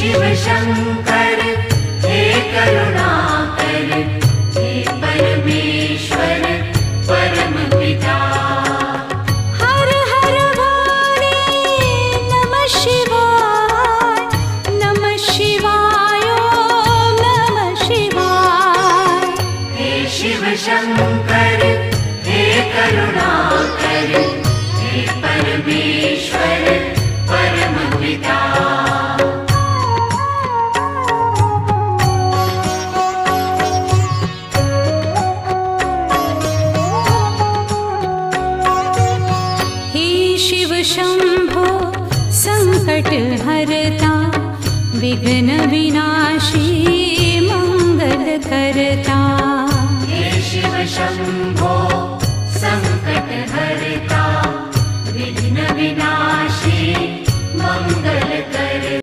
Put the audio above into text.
शिव शंकर हे करुणाकर, हे परमेश्वर परम पिता। हर हर भोले नमः शिवाय, नमः शिवाय ओम नमः शिवाय। हे शिव शंकर हे करुणाकर, हे परमेश्वर परम पिता। शिव शंभो संकट हरता, विघ्न विनाशी मंगल करता। हे शिव शंभो संकट हरता, विघ्न विनाशी मंगल करता।